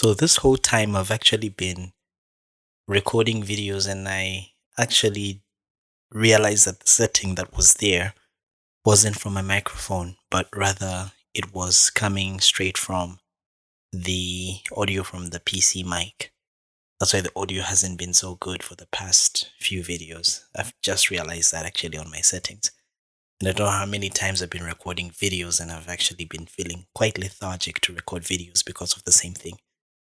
So this whole time I've actually been recording videos and I actually realized that the setting that was there wasn't from my microphone, but rather it was coming straight from the audio from the PC mic. That's why the audio hasn't been so good for the past few videos. I've just realized that actually on my settings. And I don't know how many times I've been recording videos and I've actually been feeling quite lethargic to record videos because of the same thing.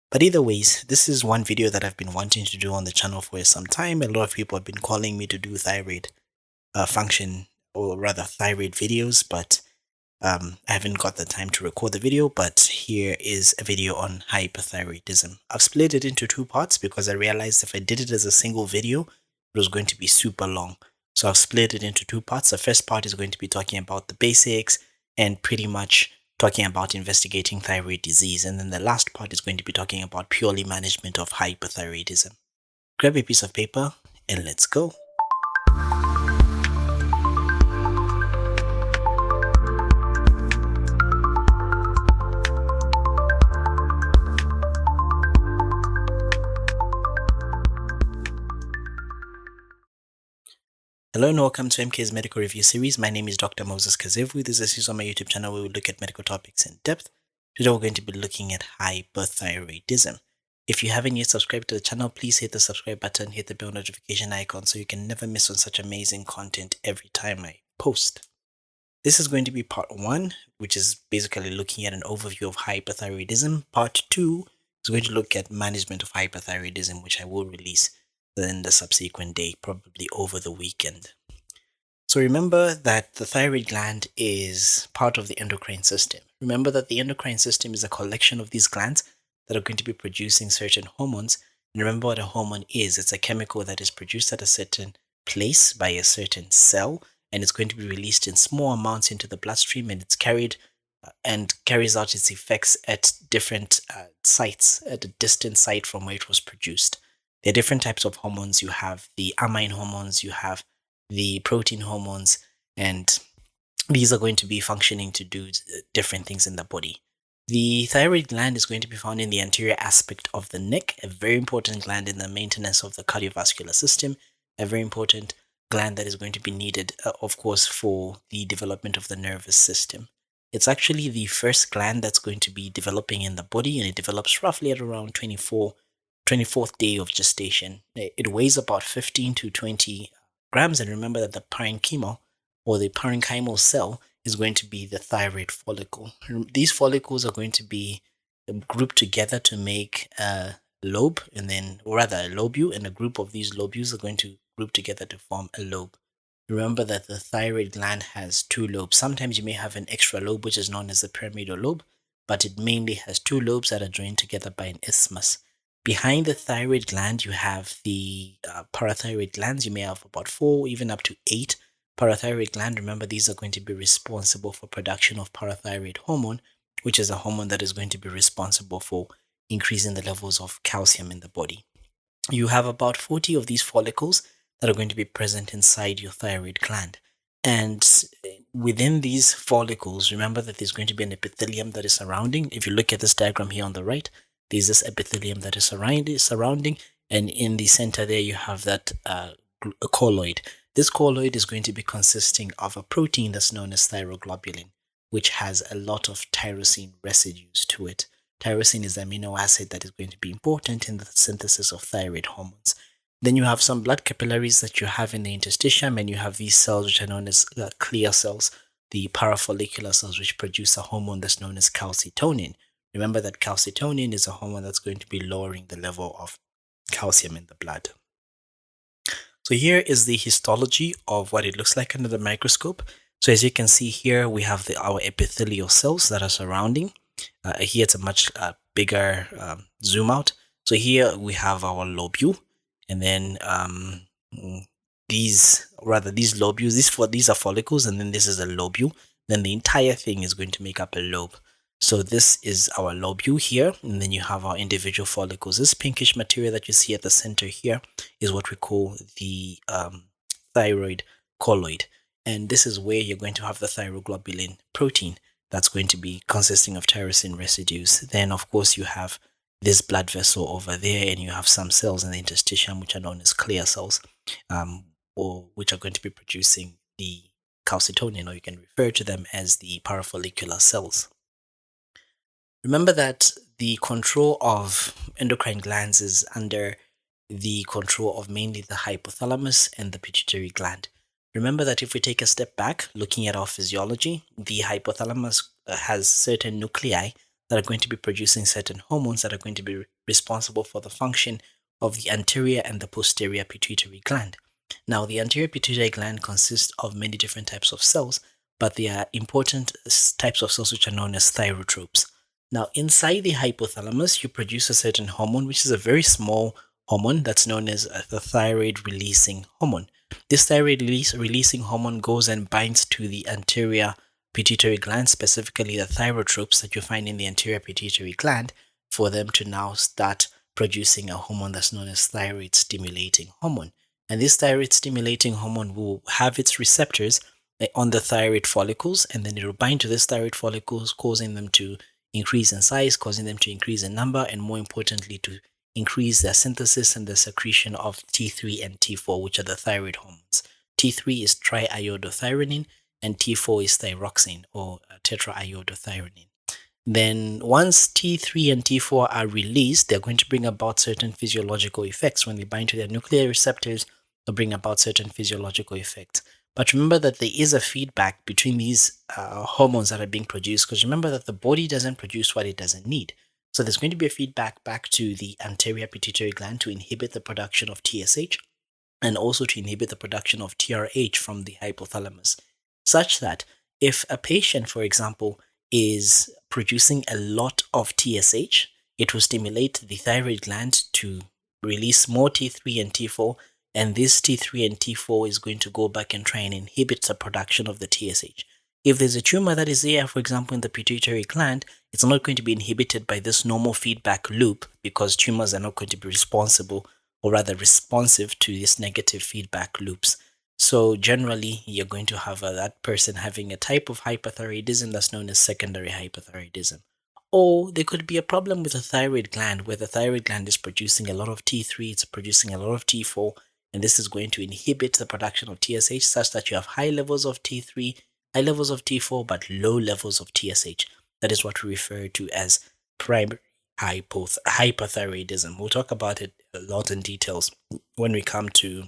But either ways, this is one video that I've been wanting to do on the channel for some time. A lot of people have been calling me to do thyroid function, or rather thyroid videos, but I haven't got the time to record the video. But here is a video on hyperthyroidism. I've split it into two parts because I realized if I did it as a single video, it was going to be super long. So I've split it into two parts. The first part is going to be talking about the basics and pretty much talking about investigating thyroid disease, and then the last part is going to be talking about purely management of hyperthyroidism. Grab a piece of paper and let's go. Hello and welcome to MK's Medical Review Series. My name is Dr. Moses Kazevu. This is a series on my YouTube channel where we look at medical topics in depth. Today we're going to be looking at hyperthyroidism. If you haven't yet subscribed to the channel, please hit the subscribe button, hit the bell notification icon so you can never miss on such amazing content every time I post. This is going to be part 1, which is basically looking at an overview of hyperthyroidism. Part 2 is going to look at management of hyperthyroidism, which I will release in the subsequent day, probably over the weekend. So remember that the thyroid gland is part of the endocrine system. Remember that the endocrine system is a collection of these glands that are going to be producing certain hormones. And remember what a hormone is. It's a chemical that is produced at a certain place by a certain cell, and it's going to be released in small amounts into the bloodstream, and it's carried and carries out its effects at different sites, at a distant site from where it was produced. There are different types of hormones. You have the amine hormones, you have the protein hormones, and these are going to be functioning to do different things in the body. The thyroid gland is going to be found in the anterior aspect of the neck, a very important gland in the maintenance of the cardiovascular system, a very important gland that is going to be needed, of course, for the development of the nervous system. It's actually the first gland that's going to be developing in the body, and it develops roughly at around 24th day of gestation. It weighs about 15 to 20 grams, and remember that the parenchyma or the parenchymal cell is going to be the thyroid follicle. These follicles are going to be grouped together to make a lobe, and then, or rather a lobule, and a group of these lobules are going to group together to form a lobe. Remember that the thyroid gland has two lobes. Sometimes you may have an extra lobe, which is known as the pyramidal lobe, but it mainly has two lobes that are joined together by an isthmus. Behind the thyroid gland, you have the parathyroid glands. You may have about 4, even up to 8 parathyroid glands. Remember, these are going to be responsible for production of parathyroid hormone, which is a hormone that is going to be responsible for increasing the levels of calcium in the body. You have about 40 of these follicles that are going to be present inside your thyroid gland. And within these follicles, remember that there's going to be an epithelium that is surrounding. If you look at this diagram here on the right, there's this epithelium that is surrounding, and in the center there you have that colloid. This colloid is going to be consisting of a protein that's known as thyroglobulin, which has a lot of tyrosine residues to it. Tyrosine is the amino acid that is going to be important in the synthesis of thyroid hormones. Then you have some blood capillaries that you have in the interstitium, and you have these cells which are known as clear cells, the parafollicular cells, which produce a hormone that's known as calcitonin. Remember that calcitonin is a hormone that's going to be lowering the level of calcium in the blood. So here is the histology of what it looks like under the microscope. So as you can see here, we have our epithelial cells that are surrounding. Here it's a much bigger zoom out. So here we have our lobule, and then these lobules, these are follicles, and then this is a lobule. Then the entire thing is going to make up a lobe. So this is our lobule here, and then you have our individual follicles. This pinkish material that you see at the center here is what we call the thyroid colloid. And this is where you're going to have the thyroglobulin protein that's going to be consisting of tyrosine residues. Then, of course, you have this blood vessel over there, and you have some cells in the interstitium which are known as clear cells, or which are going to be producing the calcitonin, or you can refer to them as the parafollicular cells. Remember that the control of endocrine glands is under the control of mainly the hypothalamus and the pituitary gland. Remember that if we take a step back, looking at our physiology, the hypothalamus has certain nuclei that are going to be producing certain hormones that are going to be responsible for the function of the anterior and the posterior pituitary gland. Now, the anterior pituitary gland consists of many different types of cells, but there are important types of cells which are known as thyrotropes. Now, inside the hypothalamus, you produce a certain hormone, which is a very small hormone that's known as the thyroid releasing hormone. This thyroid releasing hormone goes and binds to the anterior pituitary gland, specifically the thyrotropes that you find in the anterior pituitary gland, for them to now start producing a hormone that's known as thyroid stimulating hormone. And this thyroid stimulating hormone will have its receptors on the thyroid follicles, and then it will bind to these thyroid follicles, causing them to increase in size, causing them to increase in number, and more importantly, to increase their synthesis and the secretion of T3 and T4, which are the thyroid hormones. T3 is triiodothyronine, and T4 is thyroxine, or tetraiodothyronine. Then once T3 and T4 are released, they're going to bring about certain physiological effects. When they bind to their nuclear receptors, they'll bring about certain physiological effects. But remember that there is a feedback between these hormones that are being produced, because remember that the body doesn't produce what it doesn't need. So there's going to be a feedback back to the anterior pituitary gland to inhibit the production of TSH, and also to inhibit the production of TRH from the hypothalamus, such that if a patient, for example, is producing a lot of TSH, it will stimulate the thyroid gland to release more T3 and T4, and this T3 and T4 is going to go back and try and inhibit the production of the TSH. If there's a tumor that is there, for example, in the pituitary gland, it's not going to be inhibited by this normal feedback loop, because tumors are not going to be responsible, or rather responsive, to these negative feedback loops. So generally, you're going to have that person having a type of hyperthyroidism that's known as secondary hyperthyroidism. Or there could be a problem with the thyroid gland, where the thyroid gland is producing a lot of T3, it's producing a lot of T4, and this is going to inhibit the production of TSH, such that you have high levels of T3, high levels of T4, but low levels of TSH. That is what we refer to as primary hyperthyroidism. We'll talk about it a lot in details when we come to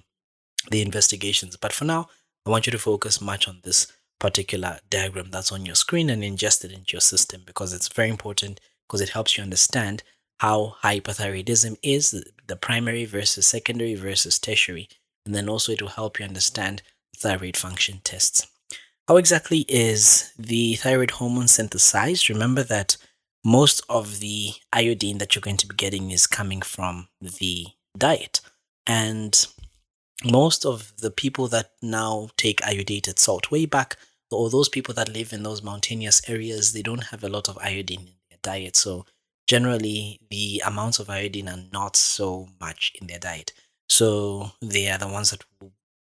the investigations. But for now, I want you to focus much on this particular diagram that's on your screen and ingest it into your system, because it's very important, because it helps you understand how hyperthyroidism is, the primary versus secondary versus tertiary, and then also it will help you understand thyroid function tests. How exactly is the thyroid hormone synthesized? Remember that most of the iodine that you're going to be getting is coming from the diet, and most of the people that now take iodinated salt, way back, or those people that live in those mountainous areas, they don't have a lot of iodine in their diet. So generally, the amounts of iodine are not so much in their diet. So they are the ones that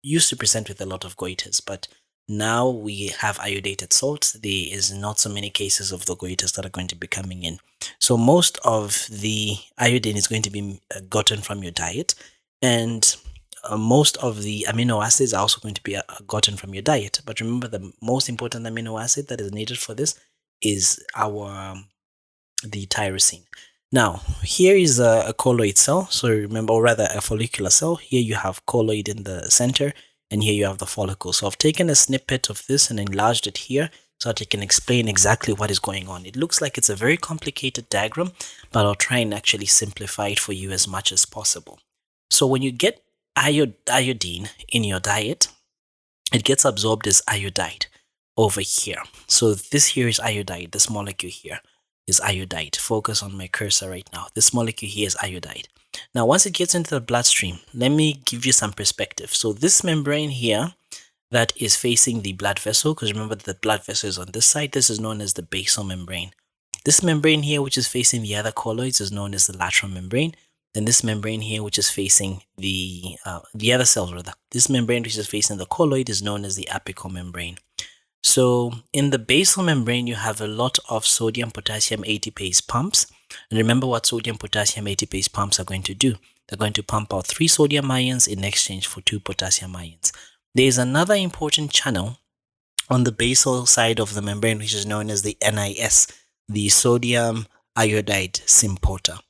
used to present with a lot of goiters. But now we have iodated salt. There is not so many cases of the goiters that are going to be coming in. So most of the iodine is going to be gotten from your diet. And most of the amino acids are also going to be gotten from your diet. But remember, the most important amino acid that is needed for this is the tyrosine. Now, here is a colloid cell. So remember, or rather a follicular cell. Here you have colloid in the center, and here you have the follicle. So I've taken a snippet of this and enlarged it here so that I can explain exactly what is going on. It looks like it's a very complicated diagram, but I'll try and actually simplify it for you as much as possible. So when you get iodine in your diet, it gets absorbed as iodide over here. So this here is iodide. This molecule here is iodide. Focus on my cursor right now. This molecule here is iodide. Now, once it gets into the bloodstream, let me give you some perspective. So this membrane here that is facing the blood vessel, because remember the blood vessel is on this side, this is known as the basal membrane. This membrane here, which is facing the other colloids, is known as the lateral membrane. Then this membrane here, which is facing the other cells, rather. This membrane which is facing the colloid is known as the apical membrane. So in the basal membrane, you have a lot of sodium potassium ATPase pumps. And remember what sodium potassium ATPase pumps are going to do. They're going to pump out 3 sodium ions in exchange for 2 potassium ions. There is another important channel on the basal side of the membrane, which is known as the NIS, the sodium iodide symporter.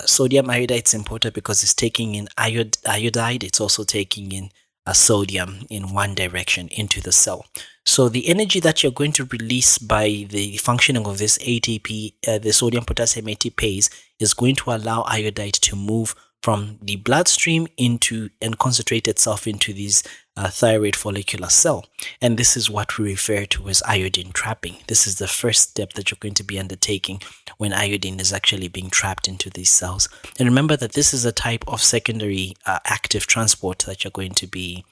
Sodium iodide symporter, because it's taking in iodide, it's also taking in a sodium in one direction into the cell. So the energy that you're going to release by the functioning of this ATP, the sodium potassium ATPase, is going to allow iodide to move from the bloodstream into and concentrate itself into these thyroid follicular cell. And this is what we refer to as iodine trapping. This is the first step that you're going to be undertaking when iodine is actually being trapped into these cells. And remember that this is a type of secondary active transport that you're going to be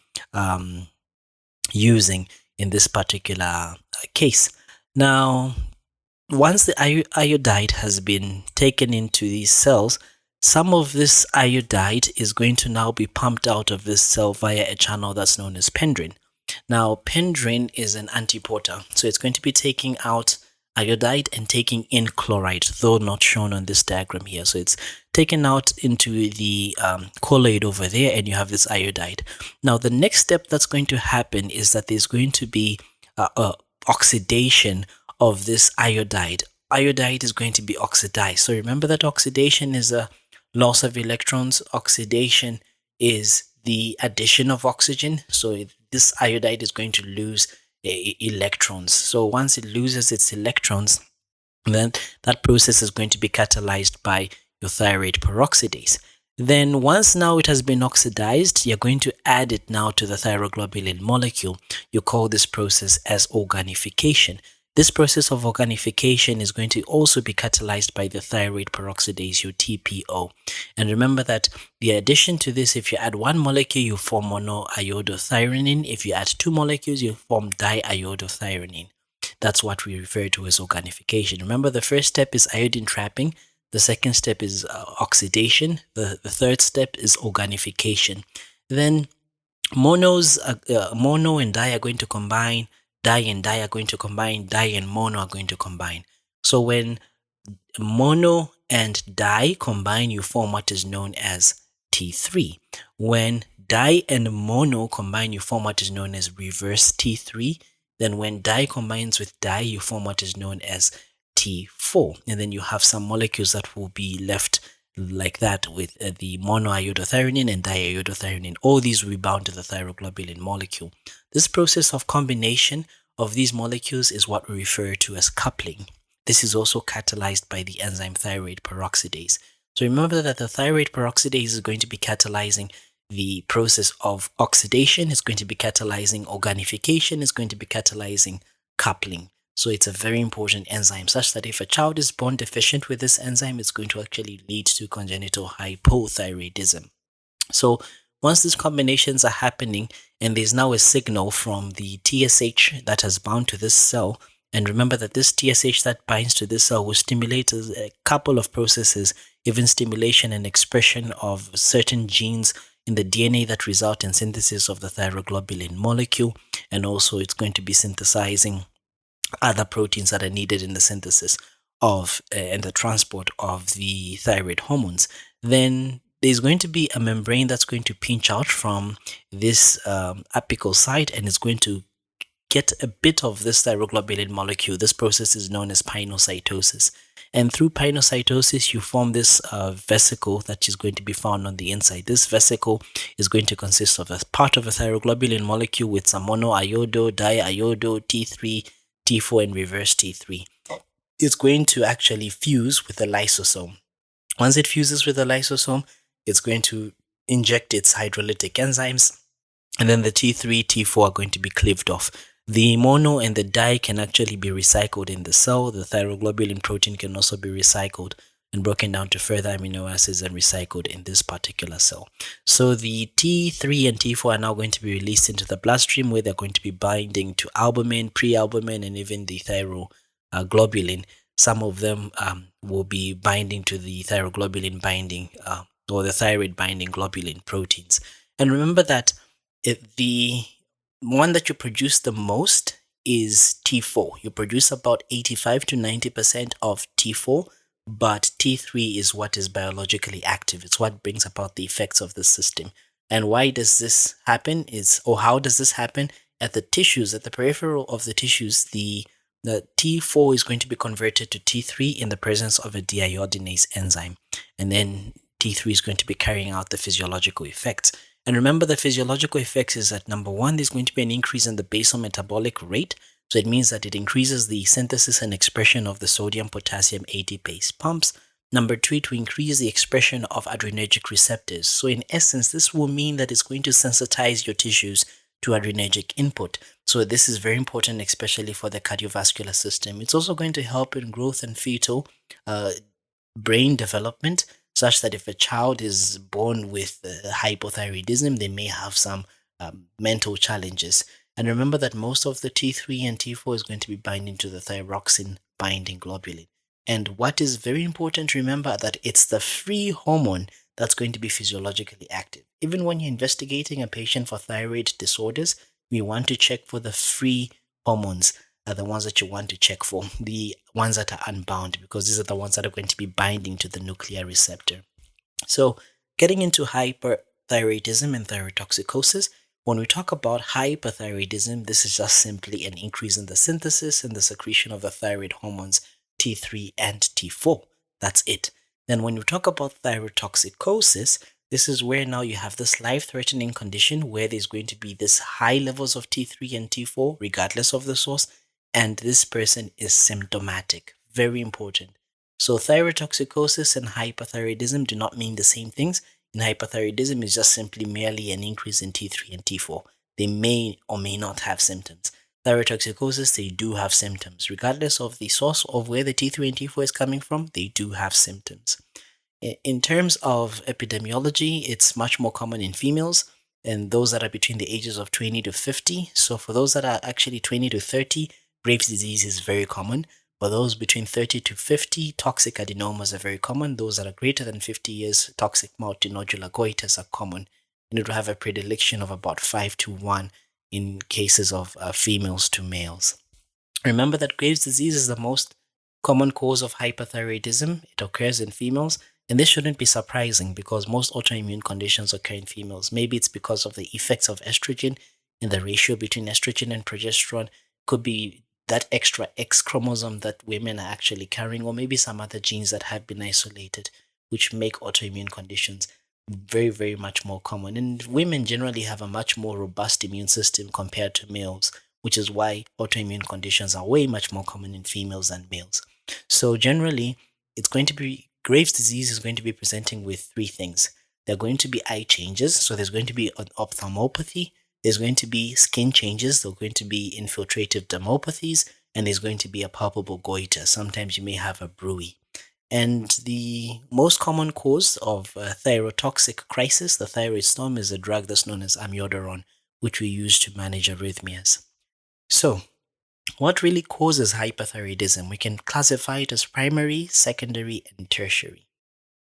using in this particular case. Now, once the iodide has been taken into these cells, some of this iodide is going to now be pumped out of this cell via a channel that's known as pendrin. Now, pendrin is an antiporter, so it's going to be taking out iodide and taking in chloride, though not shown on this diagram here. So it's taken out into the colloid over there, and you have this iodide. Now, the next step that's going to happen is that there's going to be oxidation of this iodide. Iodide is going to be oxidized. So remember that oxidation is a loss of electrons. Oxidation is the addition of oxygen. So this iodide is going to lose electrons. So once it loses its electrons, then that process is going to be catalyzed by your thyroid peroxidase. Then once now it has been oxidized, you're going to add it now to the thyroglobulin molecule. You call this process as organification. This process of organification is going to also be catalyzed by the thyroid peroxidase, your TPO. And remember that the addition to this, if you add one molecule, you form monoiodothyronine. If you add 2 molecules, you form diiodothyronine. That's what we refer to as organification. Remember, the first step is iodine trapping. The second step is oxidation. The third step is organification. Then mono and di are going to combine. Di and di are going to combine, di and mono are going to combine. So when mono and di combine, you form what is known as T3. When di and mono combine, you form what is known as reverse T3. Then when di combines with di, you form what is known as T4. And then you have some molecules that will be left like that with the monoiodothyronine and diiodothyronine. All these will be bound to the thyroglobulin molecule. This process of combination of these molecules is what we refer to as coupling. This is also catalyzed by the enzyme thyroid peroxidase. So remember that the thyroid peroxidase is going to be catalyzing the process of oxidation, it's going to be catalyzing organification, it's going to be catalyzing coupling. So it's a very important enzyme, such that if a child is born deficient with this enzyme, it's going to actually lead to congenital hypothyroidism. So once these combinations are happening and there's now a signal from the TSH that has bound to this cell, and remember that this TSH that binds to this cell will stimulate a couple of processes, even stimulation and expression of certain genes in the DNA that result in synthesis of the thyroglobulin molecule, and also it's going to be synthesizing other proteins that are needed in the synthesis of and the transport of the thyroid hormones. Then there's going to be a membrane that's going to pinch out from this apical site, and it's going to get a bit of this thyroglobulin molecule. This process is known as pinocytosis. And through pinocytosis, you form this vesicle that is going to be found on the inside. This vesicle is going to consist of a part of a thyroglobulin molecule with some monoiodo, diiodo, T3, T4, and reverse T3. It's going to actually fuse with the lysosome. Once it fuses with the lysosome, it's going to inject its hydrolytic enzymes, and then the T3, T4 are going to be cleaved off. The mono and the di can actually be recycled in the cell. The thyroglobulin protein can also be recycled and broken down to further amino acids and recycled in this particular cell. So the T3 and T4 are now going to be released into the bloodstream, where they're going to be binding to albumin, prealbumin, and even the thyroglobulin. Some of them will be binding to the thyroglobulin binding or the thyroid binding globulin proteins. And remember that the one that you produce the most is T4. You produce about 85 to 90% of T4 but T3 is what is biologically active. It's what brings about the effects of the system. And why does this happen how does this happen? At the tissues, at the peripheral of the tissues, the T4 is going to be converted to T3 in the presence of a deiodinase enzyme. And then T3 is going to be carrying out the physiological effects. And remember, the physiological effects is that number one, there's going to be an increase in the basal metabolic rate. So it means that it increases the synthesis and expression of the sodium potassium ATPase pumps. Number two, to increase the expression of adrenergic receptors. So in essence, this will mean that it's going to sensitize your tissues to adrenergic input. So this is very important, especially for the cardiovascular system. It's also going to help in growth and fetal brain development, such that if a child is born with hypothyroidism, they may have some mental challenges. And remember that most of the T3 and T4 is going to be binding to the thyroxine binding globulin. And what is very important to remember that it's the free hormone that's going to be physiologically active. Even when you're investigating a patient for thyroid disorders, we want to check for the free hormones, are the ones that you want to check for, the ones that are unbound, because these are the ones that are going to be binding to the nuclear receptor. So getting into hyperthyroidism and thyrotoxicosis, when we talk about hyperthyroidism, this is just simply an increase in the synthesis and the secretion of the thyroid hormones T3 and T4. That's it. Then when we talk about thyrotoxicosis, this is where now you have this life-threatening condition where there's going to be this high levels of T3 and T4 regardless of the source, and this person is symptomatic. Very important. So thyrotoxicosis and hyperthyroidism do not mean the same things. In hyperthyroidism, it's just simply merely an increase in T3 and T4. They may or may not have symptoms. Thyrotoxicosis, they do have symptoms. Regardless of the source of where the T3 and T4 is coming from, they do have symptoms. In terms of epidemiology, it's much more common in females and those that are between the ages of 20 to 50. So for those that are actually 20 to 30, Graves' disease is very common. For those between 30 to 50, toxic adenomas are very common. Those that are greater than 50 years, toxic multinodular goiters are common. And it will have a predilection of about 5 to 1 in cases of females to males. Remember that Graves' disease is the most common cause of hyperthyroidism. It occurs in females, and this shouldn't be surprising because most autoimmune conditions occur in females. Maybe it's because of the effects of estrogen and the ratio between estrogen and progesterone. Could be that extra X chromosome that women are actually carrying, or maybe some other genes that have been isolated, which make autoimmune conditions very, very much more common. And women generally have a much more robust immune system compared to males, which is why autoimmune conditions are way much more common in females than males. So generally, it's going to be Graves' disease is going to be presenting with three things. There are going to be eye changes. So there's going to be an ophthalmopathy. There's going to be skin changes. There's going to be infiltrative dermopathies. And there's going to be a palpable goiter. Sometimes you may have a bruit. And the most common cause of thyrotoxic crisis, the thyroid storm, is a drug that's known as amiodarone, which we use to manage arrhythmias. So, what really causes hyperthyroidism? We can classify it as primary, secondary, and tertiary.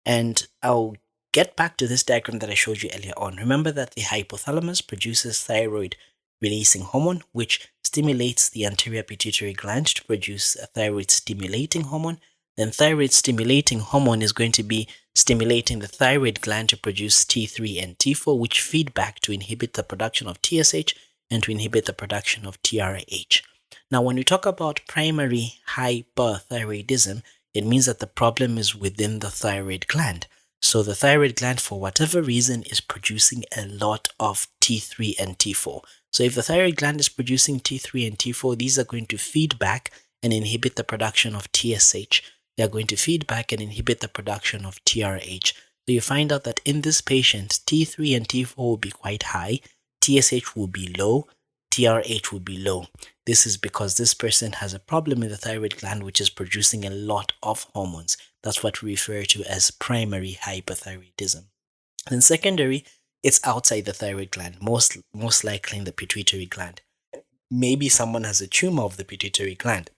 And I'll get back to this diagram that I showed you earlier on. Remember that the hypothalamus produces thyroid releasing hormone, which stimulates the anterior pituitary gland to produce a thyroid stimulating hormone. Then thyroid stimulating hormone is going to be stimulating the thyroid gland to produce T3 and T4, which feed back to inhibit the production of TSH and to inhibit the production of TRH. Now, when we talk about primary hyperthyroidism, it means that the problem is within the thyroid gland. So the thyroid gland, for whatever reason, is producing a lot of T3 and T4. So if the thyroid gland is producing T3 and T4, these are going to feed back and inhibit the production of TSH. They are going to feed back and inhibit the production of TRH. So you find out that in this patient, T3 and T4 will be quite high, TSH will be low, TRH will be low. This is because this person has a problem in the thyroid gland, which is producing a lot of hormones. That's what we refer to as primary hyperthyroidism. And secondary, it's outside the thyroid gland, most likely in the pituitary gland. Maybe someone has a tumor of the pituitary gland.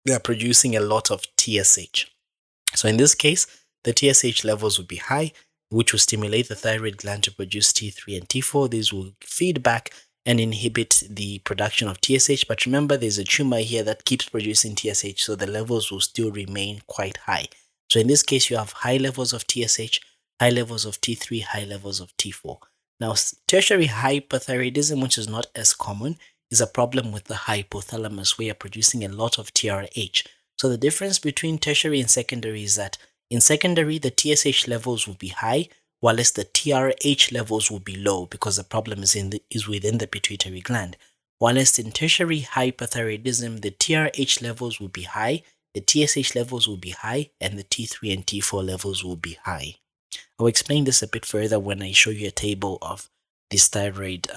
They are producing a lot of TSH. So in this case, the TSH levels would be high, which will stimulate the thyroid gland to produce T3 and T4. These will feed back and inhibit the production of TSH. But remember, there's a tumor here that keeps producing TSH, so the levels will still remain quite high. So in this case, you have high levels of TSH, high levels of T3, high levels of T4. Now, tertiary hyperthyroidism, which is not as common, is a problem with the hypothalamus where you're producing a lot of TRH. So the difference between tertiary and secondary is that in secondary, the TSH levels will be high, while the TRH levels will be low because the problem is within the pituitary gland. While in tertiary hyperthyroidism, the TRH levels will be high, the TSH levels will be high, and the T3 and T4 levels will be high. I'll explain this a bit further when I show you a table of these thyroid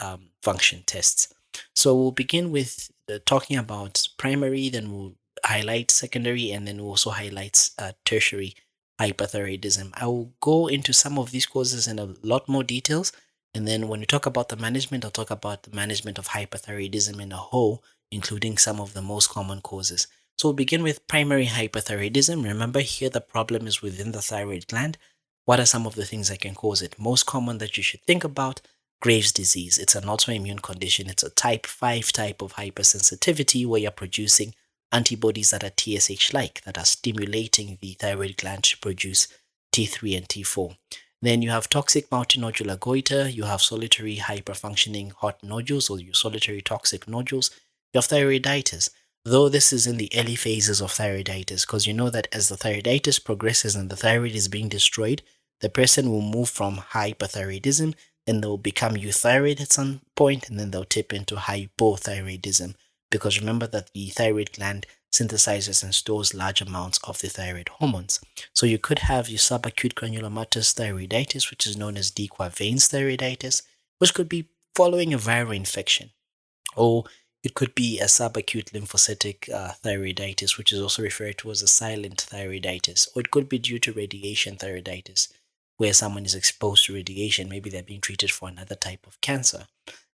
function tests. So we'll begin with talking about primary, then we'll highlight secondary, and then we'll also highlight tertiary hyperthyroidism. I will go into some of these causes in a lot more details, and then when we talk about the management, I'll talk about the management of hyperthyroidism in a whole, including some of the most common causes. So we'll begin with primary hyperthyroidism. Remember here the problem is within the thyroid gland. What are some of the things that can cause it? Most common that you should think about, Graves' disease. It's an autoimmune condition. It's a type 5 type of hypersensitivity where you're producing antibodies that are TSH-like, that are stimulating the thyroid gland to produce T3 and T4. Then you have toxic multinodular goiter, you have solitary hyperfunctioning hot nodules or your solitary toxic nodules, you have thyroiditis. Though this is in the early phases of thyroiditis, because you know that as the thyroiditis progresses and the thyroid is being destroyed, the person will move from hyperthyroidism, then they'll become euthyroid at some point, and then they'll tip into hypothyroidism. Because remember that the thyroid gland synthesizes and stores large amounts of the thyroid hormones. So you could have your subacute granulomatous thyroiditis, which is known as Dequervain's thyroiditis, which could be following a viral infection. Or it could be a subacute lymphocytic thyroiditis, which is also referred to as a silent thyroiditis. Or it could be due to radiation thyroiditis, where someone is exposed to radiation. Maybe they're being treated for another type of cancer.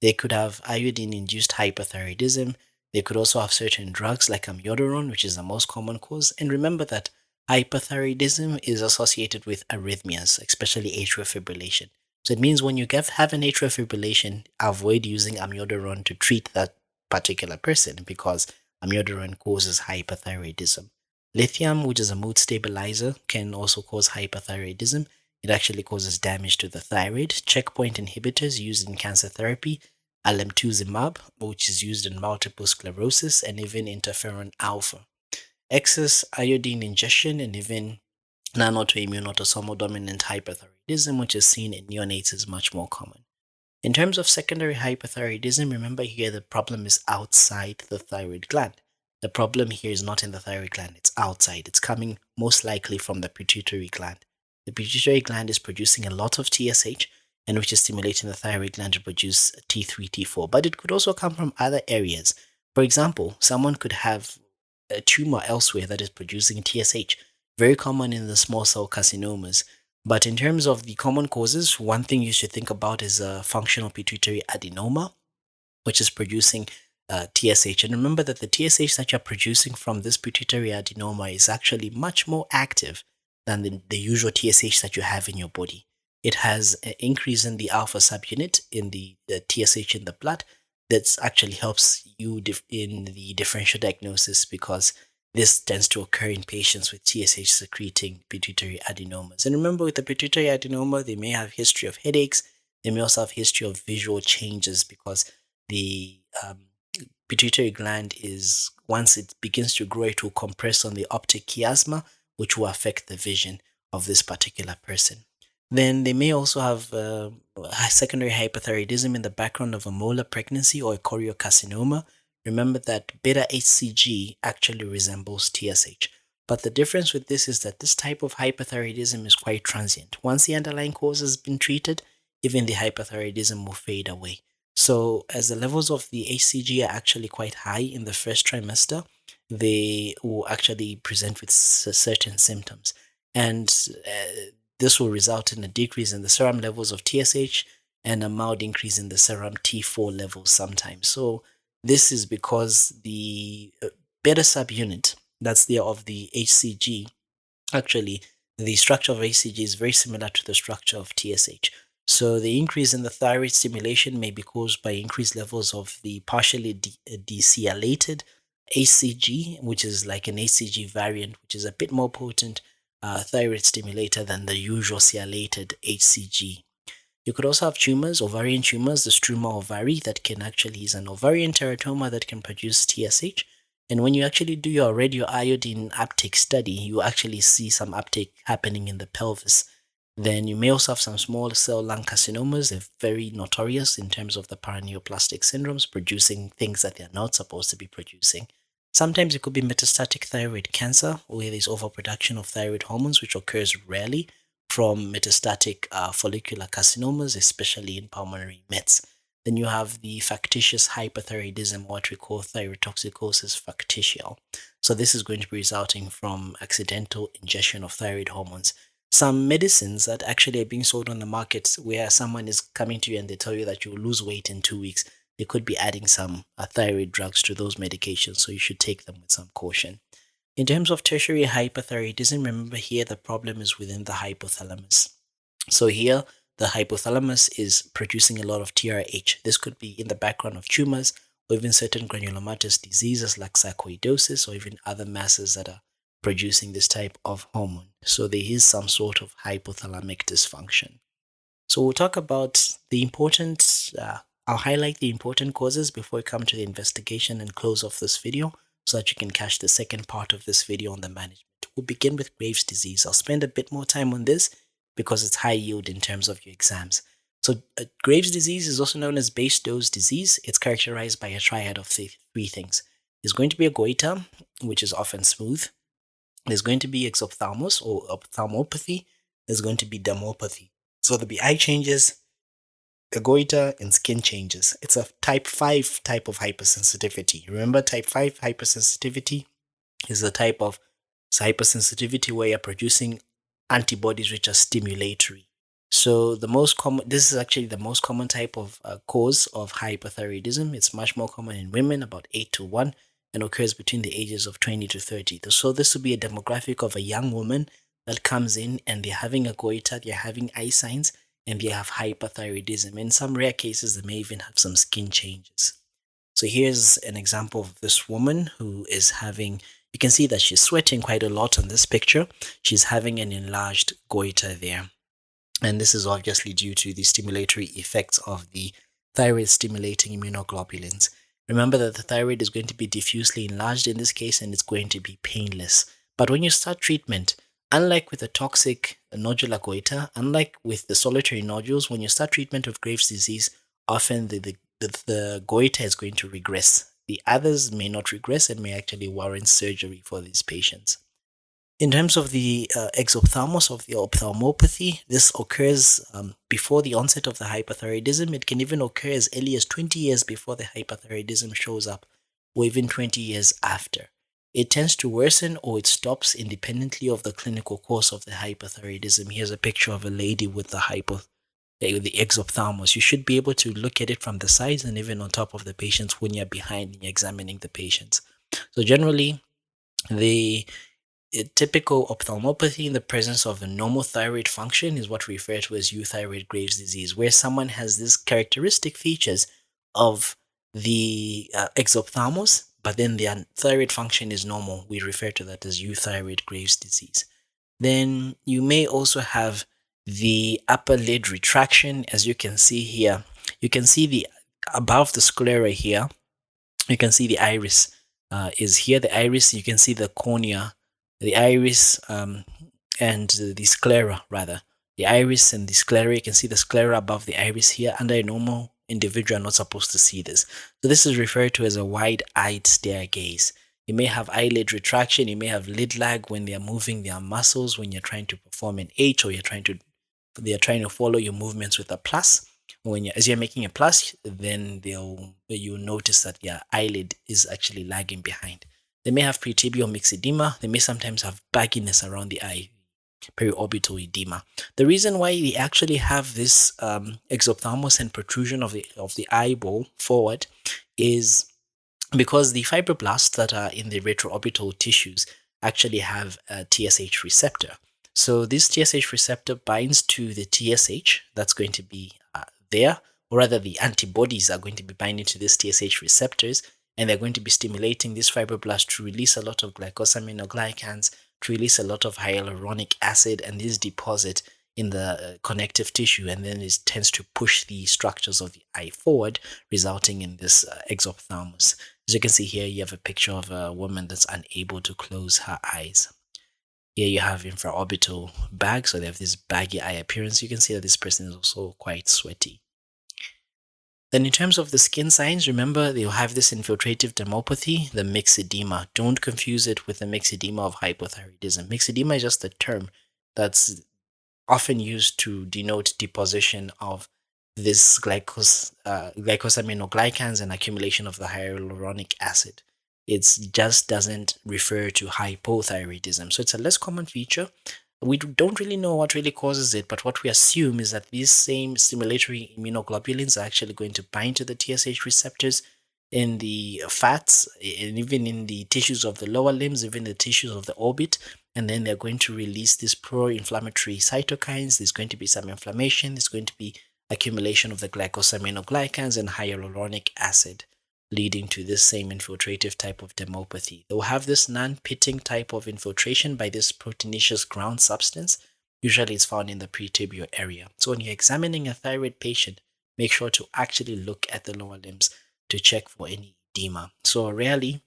They could have iodine-induced hyperthyroidism. They could also have certain drugs like amiodarone, which is the most common cause. And remember that hyperthyroidism is associated with arrhythmias, especially atrial fibrillation. So it means when you have an atrial fibrillation, avoid using amiodarone to treat that particular person because amiodarone causes hyperthyroidism. Lithium, which is a mood stabilizer, can also cause hyperthyroidism. It actually causes damage to the thyroid. Checkpoint inhibitors used in cancer therapy, alemtuzumab, which is used in multiple sclerosis, and even interferon alpha. Excess iodine ingestion and even non-autoimmune autosomal dominant hyperthyroidism, which is seen in neonates, is much more common. In terms of secondary hyperthyroidism, remember here the problem is outside the thyroid gland. The problem here is not in the thyroid gland, it's outside. It's coming most likely from the pituitary gland. The pituitary gland is producing a lot of TSH, and which is stimulating the thyroid gland to produce T3, T4. But it could also come from other areas. For example, someone could have a tumor elsewhere that is producing TSH, very common in the small cell carcinomas. But in terms of the common causes, one thing you should think about is a functional pituitary adenoma, which is producing TSH. And remember that the TSH that you're producing from this pituitary adenoma is actually much more active than the usual TSH that you have in your body. It has an increase in the alpha subunit in the TSH in the blood that actually helps you in the differential diagnosis because this tends to occur in patients with TSH secreting pituitary adenomas. And remember, with the pituitary adenoma, they may have history of headaches. They may also have history of visual changes because the pituitary gland is, once it begins to grow, it will compress on the optic chiasma, which will affect the vision of this particular person. Then they may also have secondary hyperthyroidism in the background of a molar pregnancy or a choriocarcinoma. Remember that beta-HCG actually resembles TSH. But the difference with this is that this type of hyperthyroidism is quite transient. Once the underlying cause has been treated, even the hyperthyroidism will fade away. So as the levels of the HCG are actually quite high in the first trimester, they will actually present with certain symptoms. And this will result in a decrease in the serum levels of TSH and a mild increase in the serum T4 levels sometimes. So this is because the beta subunit that's there of the HCG, actually the structure of HCG is very similar to the structure of TSH. So the increase in the thyroid stimulation may be caused by increased levels of the partially decylated HCG, which is like an HCG variant, which is a bit more potent, thyroid stimulator than the usual sialylated HCG. You could also have tumors, ovarian tumors, the struma ovari that can actually is an ovarian teratoma that can produce TSH. And when you actually do your radioiodine uptake study, you actually see some uptake happening in the pelvis. Then you may also have some small cell lung carcinomas. They're very notorious in terms of the paraneoplastic syndromes, producing things that they're not supposed to be producing. Sometimes it could be metastatic thyroid cancer, where there's overproduction of thyroid hormones, which occurs rarely from metastatic follicular carcinomas, especially in pulmonary mets. Then you have the factitious hyperthyroidism, what we call thyrotoxicosis factitial. So this is going to be resulting from accidental ingestion of thyroid hormones. Some medicines that actually are being sold on the market where someone is coming to you and they tell you that you will lose weight in 2 weeks, they could be adding some thyroid drugs to those medications, so you should take them with some caution. In terms of tertiary hyperthyroidism, remember here the problem is within the hypothalamus. So here, the hypothalamus is producing a lot of TRH. This could be in the background of tumors or even certain granulomatous diseases like sarcoidosis or even other masses that are producing this type of hormone. So there is some sort of hypothalamic dysfunction. So we'll talk about the important, I'll highlight the important causes before we come to the investigation and close off this video so that you can catch the second part of this video on the management. We'll begin with Graves' disease. I'll spend a bit more time on this because it's high yield in terms of your exams. So Graves' disease is also known as base-dose disease. It's characterized by a triad of three things. There's going to be a goiter, which is often smooth. There's going to be exophthalmos or ophthalmopathy. There's going to be dermopathy. So there'll be eye changes, a goiter, and skin changes. It's a type 5 type of hypersensitivity. Remember, type 5 hypersensitivity is a type of hypersensitivity where you're producing antibodies which are stimulatory. So this is actually the most common type of cause of hyperthyroidism. It's much more common in women, about 8 to 1, and occurs between the ages of 20 to 30. So this would be a demographic of a young woman that comes in and they're having a goiter, they're having eye signs, and they have hyperthyroidism. In some rare cases, they may even have some skin changes. So here's an example of this woman who is having, you can see that she's sweating quite a lot on this picture. She's having an enlarged goiter there. And this is obviously due to the stimulatory effects of the thyroid stimulating immunoglobulins. Remember that the thyroid is going to be diffusely enlarged in this case, and it's going to be painless. But when you start treatment, unlike with a toxic nodular goiter, unlike with the solitary nodules, when you start treatment of Graves' disease, often the goiter is going to regress. The others may not regress and may actually warrant surgery for these patients. In terms of the exophthalmos of the ophthalmopathy, this occurs before the onset of the hyperthyroidism. It can even occur as early as 20 years before the hyperthyroidism shows up, or even 20 years after. It tends to worsen or it stops independently of the clinical course of the hyperthyroidism. Here's a picture of a lady with the exophthalmos. You should be able to look at it from the sides and even on top of the patients when you're behind and you're examining the patients. So generally, the typical ophthalmopathy in the presence of a normal thyroid function is what we refer to as euthyroid Graves' disease, where someone has these characteristic features of the exophthalmos, but then their thyroid function is normal. We refer to that as euthyroid Graves' disease. Then you may also have the upper lid retraction, as you can see here. You can see the above the sclera here. You can see the iris is here. The iris, you can see the cornea, the iris and the sclera rather. The iris and the sclera, you can see the sclera above the iris here. Under a normal individual, are not supposed to see this. So this is referred to as a wide-eyed stare gaze. You may have eyelid retraction, you may have lid lag when they are moving their muscles, when you're trying to perform an H or they are trying to follow your movements with a plus. As you're making a plus, then you'll notice that your eyelid is actually lagging behind. They may have pretibial myxedema. They may sometimes have bagginess around the eye, periorbital edema. The reason why we actually have this exophthalmos and protrusion of the eyeball forward is because the fibroblasts that are in the retroorbital tissues actually have a TSH receptor. So this TSH receptor binds to the TSH that's going to be there, or rather the antibodies are going to be binding to these TSH receptors, and they're going to be stimulating this fibroblast to release a lot of glycosaminoglycans, to release a lot of hyaluronic acid, and this deposit in the connective tissue, and then it tends to push the structures of the eye forward, resulting in this exophthalmos. As you can see here, you have a picture of a woman that's unable to close her eyes. Here you have infraorbital bag, so they have this baggy eye appearance. You can see that this person is also quite sweaty. Then in terms of the skin signs, remember they'll have this infiltrative dermopathy, the myxedema. Don't confuse it with the myxedema of hypothyroidism. Myxedema is just a term that's often used to denote deposition of this glycosaminoglycans and accumulation of the hyaluronic acid. It just doesn't refer to hypothyroidism. So it's a less common feature. We don't really know what really causes it, but what we assume is that these same stimulatory immunoglobulins are actually going to bind to the TSH receptors in the fats, and even in the tissues of the lower limbs, even the tissues of the orbit, and then they're going to release these pro-inflammatory cytokines. There's going to be some inflammation, there's going to be accumulation of the glycosaminoglycans and hyaluronic acid, leading to this same infiltrative type of dermopathy. They'll have this non-pitting type of infiltration by this proteinaceous ground substance. Usually it's found in the pretibial area. So when you're examining a thyroid patient, make sure to actually look at the lower limbs to check for any edema. So rarely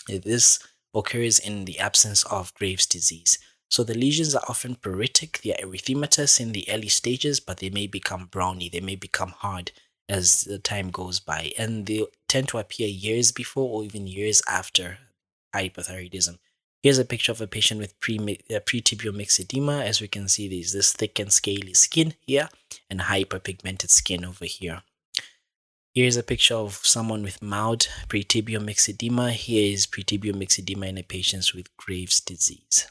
this occurs in the absence of Graves' disease. So the lesions are often pruritic, they are erythematous in the early stages, but they may become browny, they may become hard as the time goes by, and they tend to appear years before or even years after hypothyroidism. Here's a picture of a patient with pretibial myxedema. As we can see, there's this thick and scaly skin here and hyperpigmented skin over here. Here's a picture of someone with mild pretibial myxedema. Here is pretibial myxedema in a patient with Graves' disease.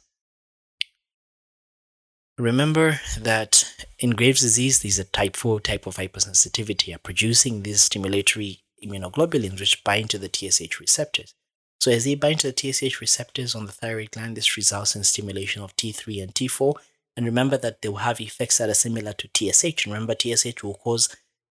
Remember that in Graves' disease, there's a type 4 type of hypersensitivity, producing these stimulatory immunoglobulins which bind to the TSH receptors. So as they bind to the TSH receptors on the thyroid gland, this results in stimulation of T3 and T4. And remember that they will have effects that are similar to TSH. Remember, TSH will cause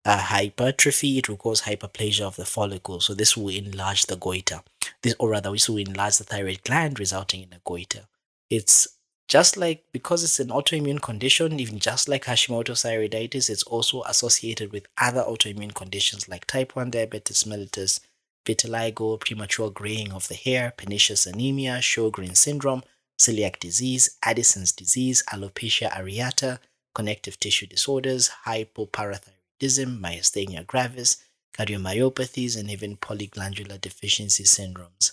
hypertrophy, it will cause hyperplasia of the follicle. So this will enlarge the goiter. This will enlarge the thyroid gland, resulting in a goiter. It's just like, because it's an autoimmune condition, even just like Hashimoto's thyroiditis, it's also associated with other autoimmune conditions like type 1 diabetes mellitus, vitiligo, premature graying of the hair, pernicious anemia, Sjogren's syndrome, celiac disease, Addison's disease, alopecia areata, connective tissue disorders, hypoparathyroidism, myasthenia gravis, cardiomyopathies, and even polyglandular deficiency syndromes.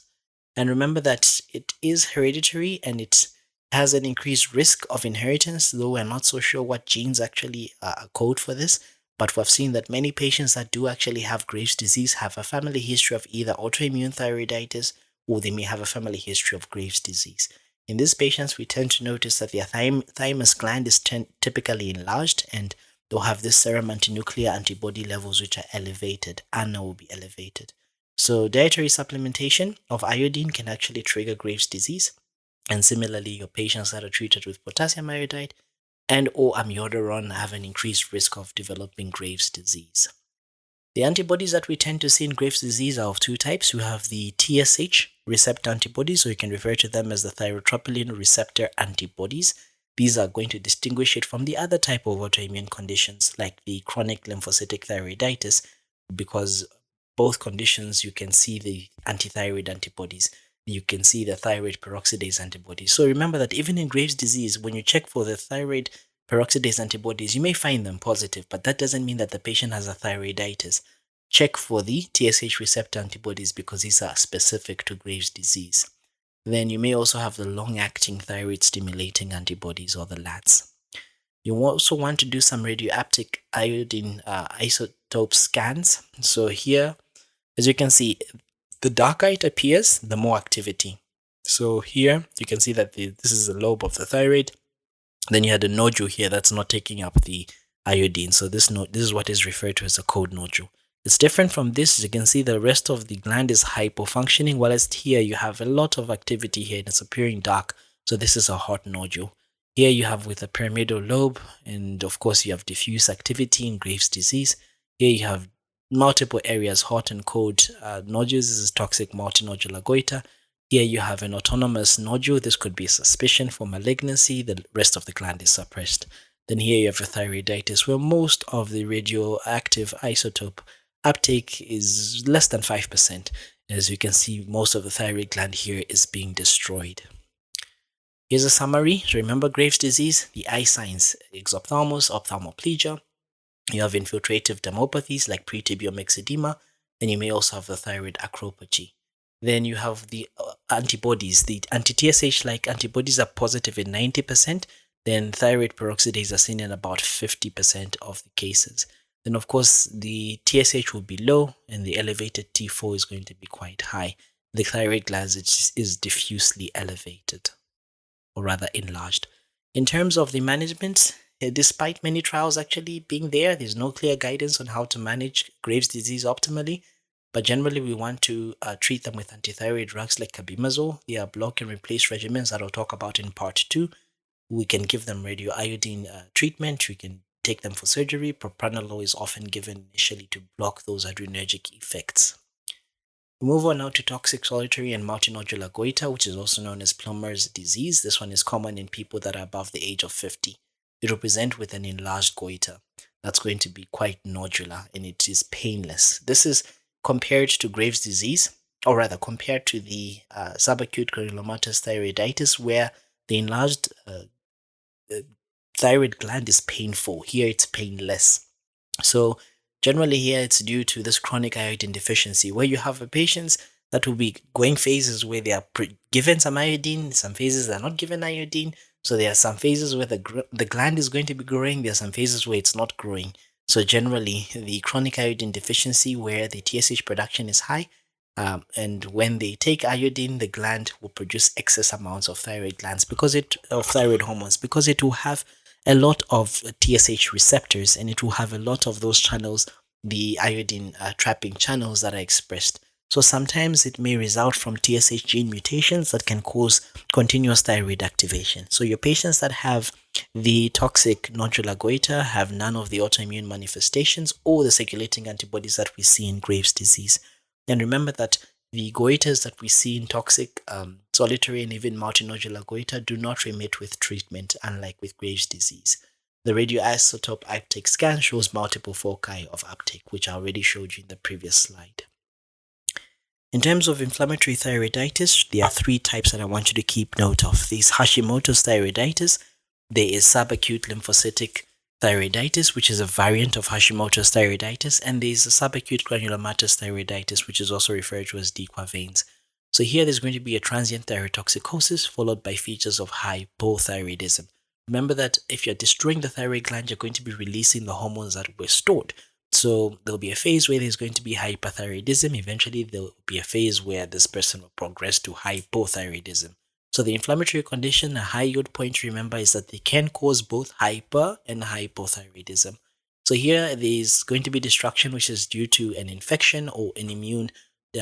And remember that it is hereditary and it has an increased risk of inheritance, though we're not so sure what genes actually code for this. But we've seen that many patients that do actually have Graves' disease have a family history of either autoimmune thyroiditis, or they may have a family history of Graves' disease. In these patients, we tend to notice that their thymus gland is typically enlarged, and they'll have this serum antinuclear antibody levels which are elevated. ANA will be elevated. So dietary supplementation of iodine can actually trigger Graves' disease. And similarly, your patients that are treated with potassium iodide and or amiodarone have an increased risk of developing Graves' disease. The antibodies that we tend to see in Graves' disease are of two types. We have the TSH receptor antibodies, or you can refer to them as the thyrotropin receptor antibodies. These are going to distinguish it from the other type of autoimmune conditions like the chronic lymphocytic thyroiditis, because both conditions you can see the antithyroid antibodies. You can see the thyroid peroxidase antibodies. So remember that even in Graves' disease, when you check for the thyroid peroxidase antibodies, you may find them positive, but that doesn't mean that the patient has a thyroiditis. Check for the TSH receptor antibodies because these are specific to Graves' disease. Then you may also have the long-acting thyroid stimulating antibodies, or the LATs. You also want to do some radioactive iodine isotope scans. So here, as you can see, the darker it appears, the more activity. So here you can see that this is the lobe of the thyroid. Then you had a nodule here that's not taking up the iodine. So this is what is referred to as a cold nodule. It's different from this. As you can see, the rest of the gland is hypofunctioning, whilst here you have a lot of activity here and it's appearing dark. So this is a hot nodule. Here you have with the pyramidal lobe, and of course you have diffuse activity in Graves' disease. Here you have multiple areas, hot and cold nodules. This is toxic multinodular goiter. Here you have an autonomous nodule. This could be suspicion for malignancy. The rest of the gland is suppressed. Then here you have a thyroiditis where most of the radioactive isotope uptake is less than 5%. As you can see, most of the thyroid gland here is being destroyed. Here's a summary. So remember Graves' disease, the eye signs, exophthalmos, ophthalmoplegia. You have infiltrative dermopathies like pretibial myxedema. Then you may also have the thyroid acropathy. Then you have the antibodies. The anti-TSH-like antibodies are positive in 90%. Then thyroid peroxidase are seen in about 50% of the cases. Then, of course, the TSH will be low and the elevated T4 is going to be quite high. The thyroid gland is diffusely elevated, or rather enlarged. In terms of the management, despite many trials actually being there's no clear guidance on how to manage Graves' disease optimally. But generally, we want to treat them with antithyroid drugs like carbimazole. They are block and replace regimens that I'll talk about in part 2. We can give them radioiodine treatment. We can take them for surgery. Propranolol is often given initially to block those adrenergic effects. We move on now to toxic solitary and multinodular goiter, which is also known as Plummer's disease. This one is common in people that are above the age of 50. It will present with an enlarged goiter that's going to be quite nodular and it is painless. This is compared to Graves' disease, or rather compared to the subacute granulomatous thyroiditis, where the enlarged thyroid gland is painful. Here it's painless. So generally here it's due to this chronic iodine deficiency, where you have patients that will be going phases where they are given some iodine, some phases they are not given iodine. So there are some phases where the gland is going to be growing, there are some phases where it's not growing. So generally, the chronic iodine deficiency where the TSH production is high, and when they take iodine, the gland will produce excess amounts of thyroid glands of thyroid hormones, because it will have a lot of TSH receptors and it will have a lot of those channels, the iodine trapping channels that are expressed. So sometimes it may result from TSH gene mutations that can cause continuous thyroid activation. So your patients that have the toxic nodular goiter have none of the autoimmune manifestations or the circulating antibodies that we see in Graves' disease. And remember that the goiters that we see in toxic, solitary, and even multinodular goiter do not remit with treatment, unlike with Graves' disease. The radioisotope uptake scan shows multiple foci of uptake, which I already showed you in the previous slide. In terms of inflammatory thyroiditis, there are 3 types that I want you to keep note of. There's Hashimoto's thyroiditis, there is subacute lymphocytic thyroiditis, which is a variant of Hashimoto's thyroiditis, and there's a subacute granulomatous thyroiditis, which is also referred to as Dequaveins. So here there's going to be a transient thyrotoxicosis followed by features of hypothyroidism. Remember that if you're destroying the thyroid gland, you're going to be releasing the hormones that were stored. So there'll be a phase where there's going to be hyperthyroidism. Eventually, there'll be a phase where this person will progress to hypothyroidism. So the inflammatory condition, a high yield point to remember is that they can cause both hyper and hypothyroidism. So here there's going to be destruction which is due to an infection or an immune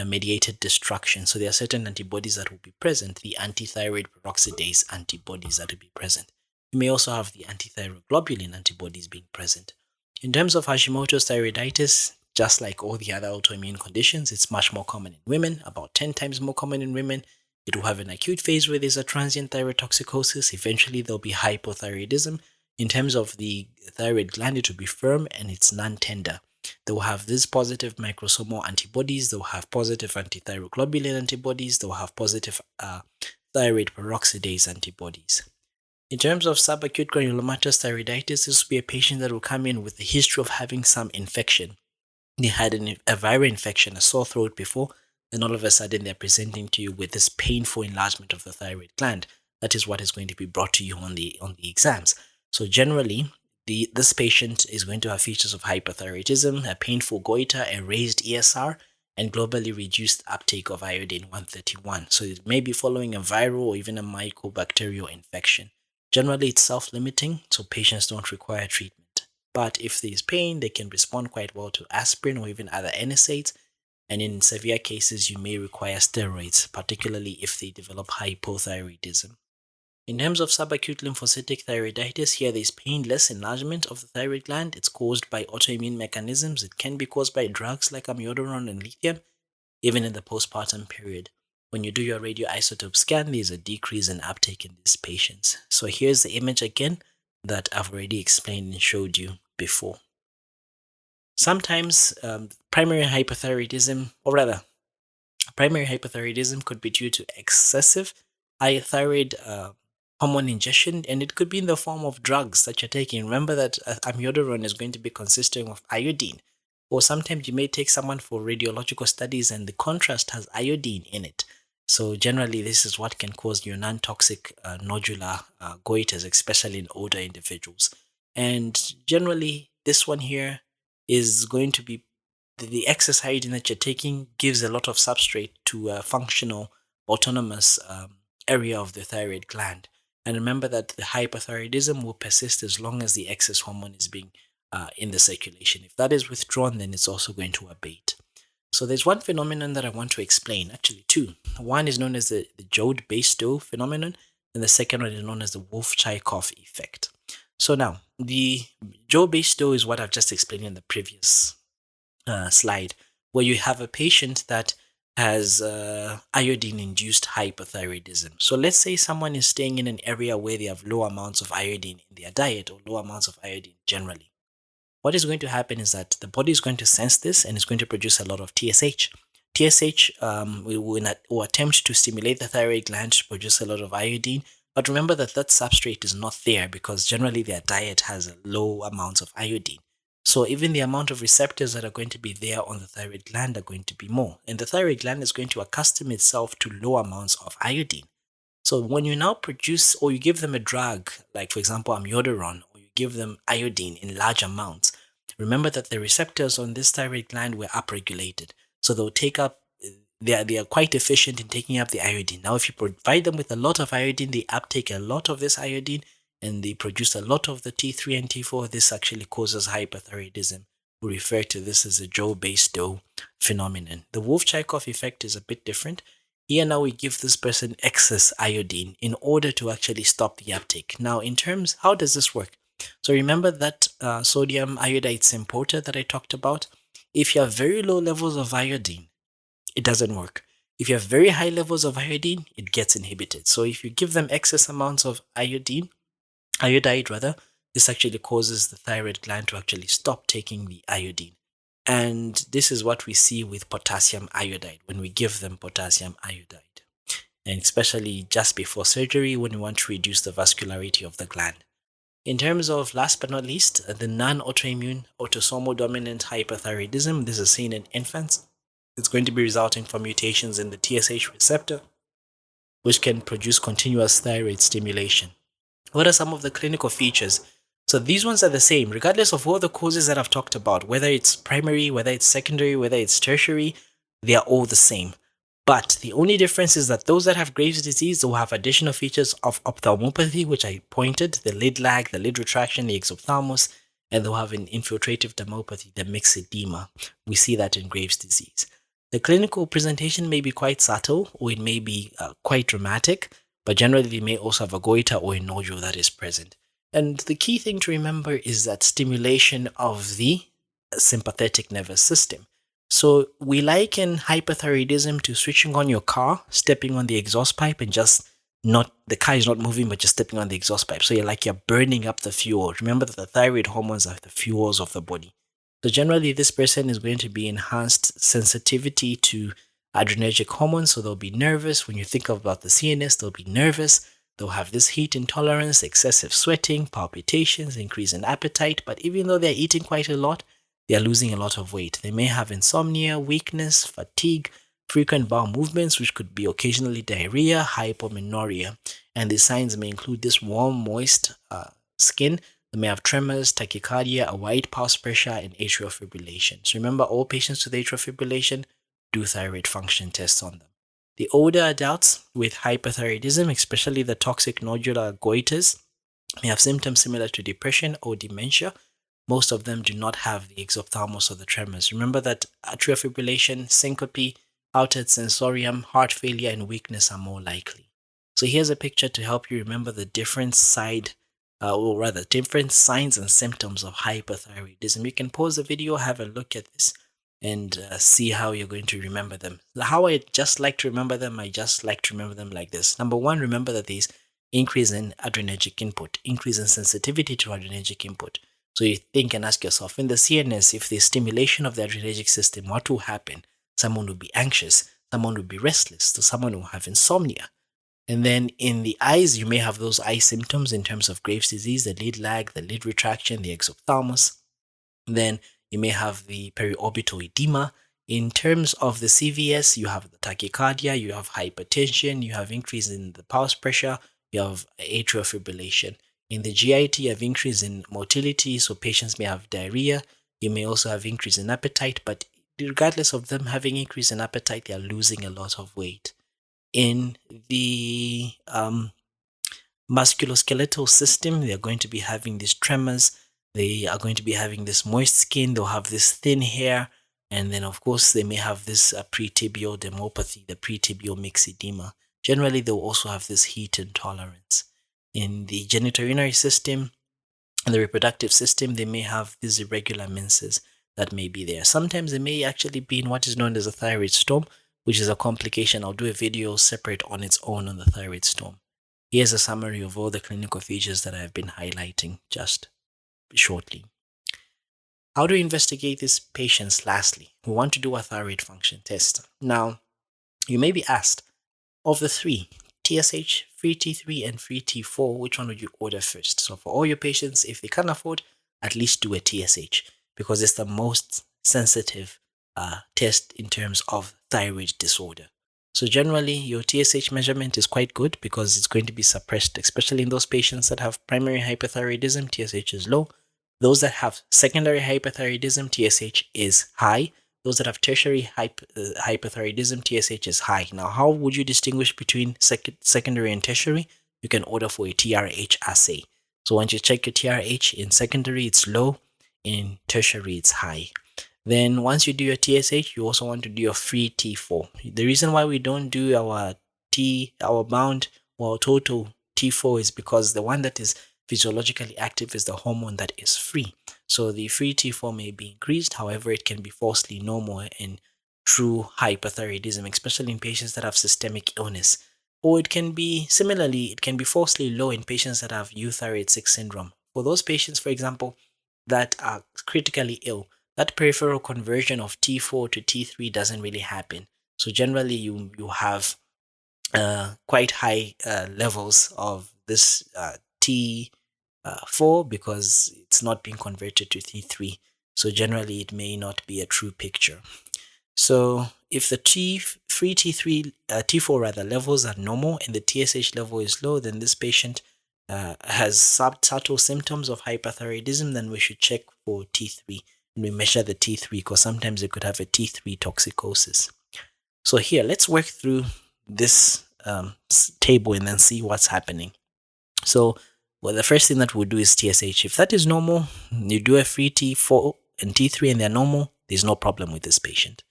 mediated destruction. So there are certain antibodies that will be present, the antithyroid peroxidase antibodies that will be present. You may also have the antithyroglobulin antibodies being present. In terms of Hashimoto's thyroiditis, just like all the other autoimmune conditions, it's much more common in women, about 10 times more common in women. It will have an acute phase where there's a transient thyrotoxicosis. Eventually, there'll be hypothyroidism. In terms of the thyroid gland, it will be firm and it's non-tender. They will have these positive microsomal antibodies. They'll have positive antithyroglobulin antibodies. They'll have positive thyroid peroxidase antibodies. In terms of subacute granulomatous thyroiditis, this will be a patient that will come in with a history of having some infection. They had a viral infection, a sore throat before, then all of a sudden they're presenting to you with this painful enlargement of the thyroid gland. That is what is going to be brought to you on the exams. So generally, this patient is going to have features of hyperthyroidism, a painful goiter, a raised ESR, and globally reduced uptake of iodine 131. So it may be following a viral or even a mycobacterial infection. Generally, it's self-limiting, so patients don't require treatment. But if there is pain, they can respond quite well to aspirin or even other NSAIDs. And in severe cases, you may require steroids, particularly if they develop hypothyroidism. In terms of subacute lymphocytic thyroiditis, here there is painless enlargement of the thyroid gland. It's caused by autoimmune mechanisms. It can be caused by drugs like amiodarone and lithium, even in the postpartum period. when you do your radioisotope scan, there's a decrease in uptake in these patients. So here's the image again that I've already explained and showed you before. Sometimes primary hyperthyroidism could be due to excessive high thyroid hormone ingestion, and it could be in the form of drugs that you're taking. Remember that amiodarone is going to be consisting of iodine, or sometimes you may take someone for radiological studies and the contrast has iodine in it. So generally, this is what can cause your non-toxic nodular goiters, especially in older individuals. And generally, this one here is going to be the excess iodine that you're taking gives a lot of substrate to a functional autonomous area of the thyroid gland. And remember that the hyperthyroidism will persist as long as the excess hormone is being in the circulation. If that is withdrawn, then it's also going to abate. So there's one phenomenon that I want to explain, actually two. One is known as the Joad-Basedow phenomenon, and the second one is known as the Wolff-Chaikoff effect. So now, the Joad-Basedow is what I've just explained in the previous slide, where you have a patient that has iodine-induced hyperthyroidism. So let's say someone is staying in an area where they have low amounts of iodine in their diet, or low amounts of iodine generally. What is going to happen is that the body is going to sense this and it's going to produce a lot of TSH. TSH will attempt to stimulate the thyroid gland to produce a lot of iodine, but remember that that substrate is not there because generally their diet has low amounts of iodine. So even the amount of receptors that are going to be there on the thyroid gland are going to be more. And the thyroid gland is going to accustom itself to low amounts of iodine. So when you now produce, or you give them a drug, like for example amiodarone, or you give them iodine in large amounts, remember that the receptors on this thyroid gland were upregulated. So they'll take up, they are quite efficient in taking up the iodine. Now if you provide them with a lot of iodine, they uptake a lot of this iodine, and they produce a lot of the T3 and T4. This actually causes hyperthyroidism. We refer to this as a Joad-Basedow phenomenon. The Wolff-Chaikoff effect is a bit different. Here now we give this person excess iodine in order to actually stop the uptake. Now in terms, how does this work? So remember that sodium iodide symporter that I talked about? If you have very low levels of iodine, it doesn't work. If you have very high levels of iodine, it gets inhibited. So if you give them excess amounts of iodide, this actually causes the thyroid gland to actually stop taking the iodine. And this is what we see with potassium iodide when we give them potassium iodide. And especially just before surgery when we want to reduce the vascularity of the gland. In terms of, last but not least, the non-autoimmune autosomal dominant hyperthyroidism, this is seen in infants. It's going to be resulting from mutations in the TSH receptor, which can produce continuous thyroid stimulation. What are some of the clinical features? So these ones are the same, regardless of all the causes that I've talked about, whether it's primary, whether it's secondary, whether it's tertiary, they are all the same. But the only difference is that those that have Graves' disease will have additional features of ophthalmopathy, which I pointed, the lid lag, the lid retraction, the exophthalmos, and they'll have an infiltrative dermopathy, the myxedema. We see that in Graves' disease. The clinical presentation may be quite subtle, or it may be quite dramatic, but generally they may also have a goiter or a nodule that is present. And the key thing to remember is that stimulation of the sympathetic nervous system. So we liken hyperthyroidism to switching on your car, stepping on the exhaust pipe and the car is not moving but just stepping on the exhaust pipe. So you're burning up the fuel. Remember that the thyroid hormones are the fuels of the body. So generally this person is going to be enhanced sensitivity to adrenergic hormones. So they'll be nervous. When you think about the CNS, they'll be nervous. They'll have this heat intolerance, excessive sweating, palpitations, increase in appetite. But even though they're eating quite a lot, they are losing a lot of weight. They may have insomnia, weakness, fatigue, frequent bowel movements, which could be occasionally diarrhea, hypomenorrhea. And the signs may include this warm, moist skin. They may have tremors, tachycardia, a wide pulse pressure, and atrial fibrillation. So remember, all patients with atrial fibrillation, do thyroid function tests on them. The older adults with hyperthyroidism, especially the toxic nodular goiters, may have symptoms similar to depression or dementia. Most of them do not have the exophthalmos or the tremors. Remember that atrial fibrillation, syncope, altered sensorium, heart failure, and weakness are more likely. So here's a picture to help you remember the different signs and symptoms of hyperthyroidism. You can pause the video, have a look at this. and see how you're going to remember them. How I just like to remember them, I just like to remember them like this. Number one, remember that there's increase in adrenergic input, increase in sensitivity to adrenergic input. So you think and ask yourself, in the CNS, if there's stimulation of the adrenergic system, what will happen? Someone will be anxious, someone will be restless, so someone will have insomnia. And then in the eyes, you may have those eye symptoms in terms of Graves' disease, the lid lag, the lid retraction, the exophthalmos. Then you may have the periorbital edema. In terms of the CVS, you have the tachycardia, you have hypertension, you have increase in the pulse pressure, you have atrial fibrillation. In the GIT, you have increase in motility, so patients may have diarrhea. You may also have increase in appetite, but regardless of them having increase in appetite, they are losing a lot of weight. In the musculoskeletal system, they are going to be having these tremors. They are going to be having this moist skin. They'll have this thin hair. And then, of course, they may have this pretibial dermopathy, the pretibial myxedema. Generally, they'll also have this heat intolerance. In the genitourinary system and the reproductive system, they may have these irregular menses that may be there. Sometimes they may actually be in what is known as a thyroid storm, which is a complication. I'll do a video separate on its own on the thyroid storm. Here's a summary of all the clinical features that I've been highlighting just shortly. How do we investigate these patients? Lastly, we want to do a thyroid function test. Now, you may be asked, of the three, TSH, free T3, and free T4, which one would you order first? So for all your patients, if they can't afford, at least do a TSH, because it's the most sensitive test in terms of thyroid disorder. So generally, your TSH measurement is quite good because it's going to be suppressed, especially in those patients that have primary hyperthyroidism, TSH is low. Those that have secondary hyperthyroidism, TSH is high. Those that have tertiary hyperthyroidism, TSH is high. Now, how would you distinguish between secondary and tertiary? You can order for a TRH assay. So once you check your TRH, in secondary, it's low. In tertiary, it's high. Then once you do your TSH, you also want to do your free T4. The reason why we don't do our bound or total T4 is because the one that is physiologically active is the hormone that is free. So the free T4 may be increased, however, it can be falsely normal in true hyperthyroidism, especially in patients that have systemic illness. Or it can be, similarly, it can be falsely low in patients that have euthyroid 6 syndrome. For those patients, for example, that are critically ill, that peripheral conversion of T4 to T3 doesn't really happen. So generally, you have quite high levels of this T4 because it's not being converted to T3. So generally, it may not be a true picture. So if the free T4 rather levels are normal and the TSH level is low, then this patient has subtle symptoms of hyperthyroidism. Then we should check for T3. We measure the T3 because sometimes it could have a T3 toxicosis. So here, let's work through this table and then see what's happening. So the first thing that we'll do is TSH. If that is normal, you do a free T4 and T3 and they're normal, there's no problem with this patient.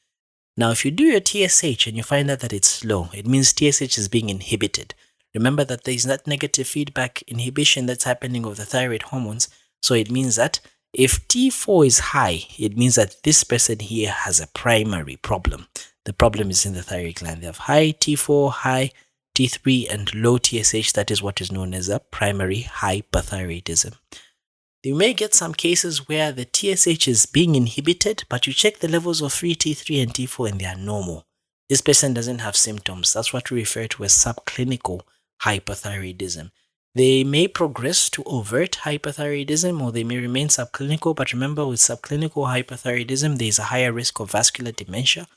Now, if you do your TSH and you find out that it's low, it means TSH is being inhibited. Remember that there's that negative feedback inhibition that's happening of the thyroid hormones. So it means that if T4 is high, it means that this person here has a primary problem. The problem is in the thyroid gland. They have high T4, high T3, and low TSH. That is what is known as a primary hyperthyroidism. You may get some cases where the TSH is being inhibited, but you check the levels of free T3 and T4 and they are normal. This person doesn't have symptoms. That's what we refer to as subclinical hyperthyroidism. They may progress to overt hyperthyroidism or they may remain subclinical, but remember with subclinical hyperthyroidism, there is a higher risk of vascular dementia,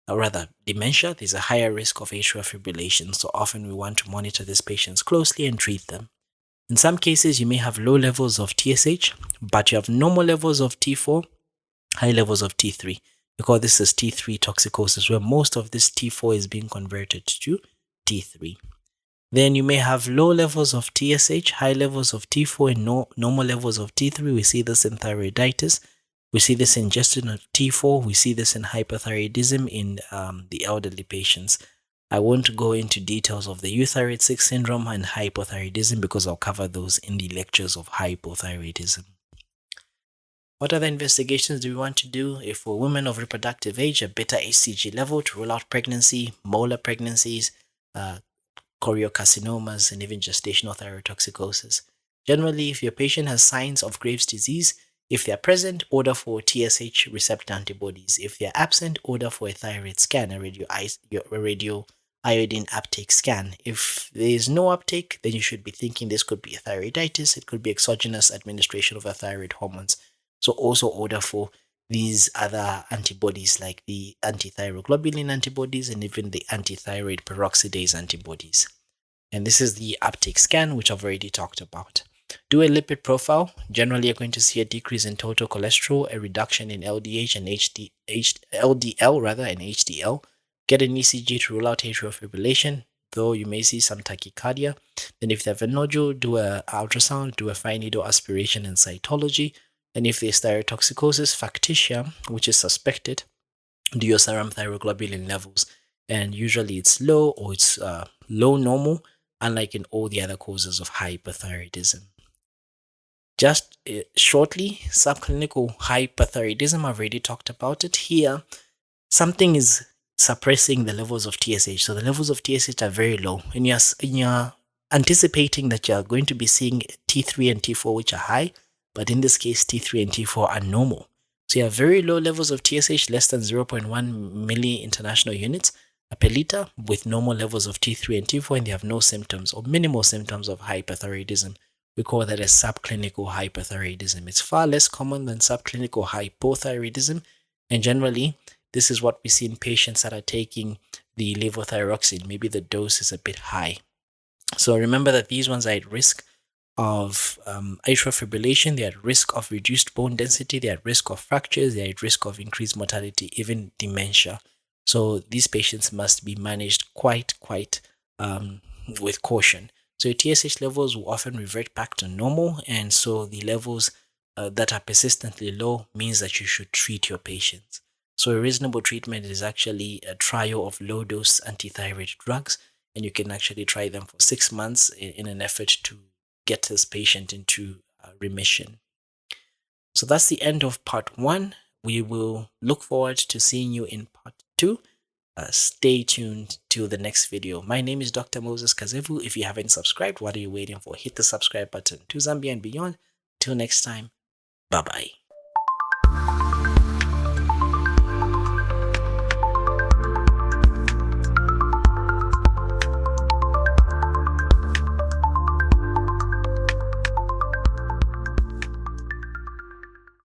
or rather dementia, there's a higher risk of atrial fibrillation. So often we want to monitor these patients closely and treat them. In some cases, you may have low levels of TSH, but you have normal levels of T4, high levels of T3. We call this as T3 toxicosis, where most of this T4 is being converted to T3. Then you may have low levels of TSH, high levels of T4, and normal levels of T3. We see this in thyroiditis. We see this in ingestion of T4. We see this in hyperthyroidism in the elderly patients. I won't go into details of the euthyroid 6 syndrome and hypothyroidism because I'll cover those in the lectures of hypothyroidism. What other investigations do we want to do? If for women of reproductive age, a beta HCG level to rule out pregnancy, molar pregnancies, choriocarcinomas, and even gestational thyrotoxicosis. Generally, if your patient has signs of Graves' disease, if they are present, order for TSH receptor antibodies. If they are absent, order for a thyroid scan, a radio iodine uptake scan. If there is no uptake, then you should be thinking this could be a thyroiditis. It could be exogenous administration of a thyroid hormones. So also order for these other antibodies like the antithyroglobulin antibodies and even the antithyroid peroxidase antibodies. And this is the uptake scan, which I've already talked about. Do a lipid profile. Generally, you're going to see a decrease in total cholesterol, a reduction in LDH and LDL rather, and HDL. Get an ECG to rule out atrial fibrillation, though you may see some tachycardia. Then if they have a nodule, do an ultrasound, do a fine needle aspiration and cytology. And if there's thyrotoxicosis factitia, which is suspected, do your serum thyroglobulin levels. And usually it's low or it's low normal, unlike in all the other causes of hyperthyroidism. Just shortly, subclinical hyperthyroidism, I've already talked about it. Here, something is suppressing the levels of TSH. So the levels of TSH are very low. And you're anticipating that you're going to be seeing T3 and T4, which are high. But in this case, T3 and T4 are normal. So you have very low levels of TSH, less than 0.1 milli international units per liter, with normal levels of T3 and T4, and they have no symptoms or minimal symptoms of hyperthyroidism. We call that a subclinical hyperthyroidism. It's far less common than subclinical hypothyroidism, and generally, this is what we see in patients that are taking the levothyroxine. Maybe the dose is a bit high. So remember that these ones are at risk of atrial fibrillation, they're at risk of reduced bone density, they're at risk of fractures, they're at risk of increased mortality, even dementia. So these patients must be managed quite with caution. So your TSH levels will often revert back to normal, and so the levels that are persistently low means that you should treat your patients. So a reasonable treatment is actually a trial of low-dose antithyroid drugs, and you can actually try them for 6 months in an effort to get this patient into remission. So that's the end of part 1. We will look forward to seeing you in part 2. Stay tuned till the next video. My name is Dr. Moses Kazevu. If you haven't subscribed, what are you waiting for? Hit the subscribe button. To Zambia and beyond. Till next time, bye-bye.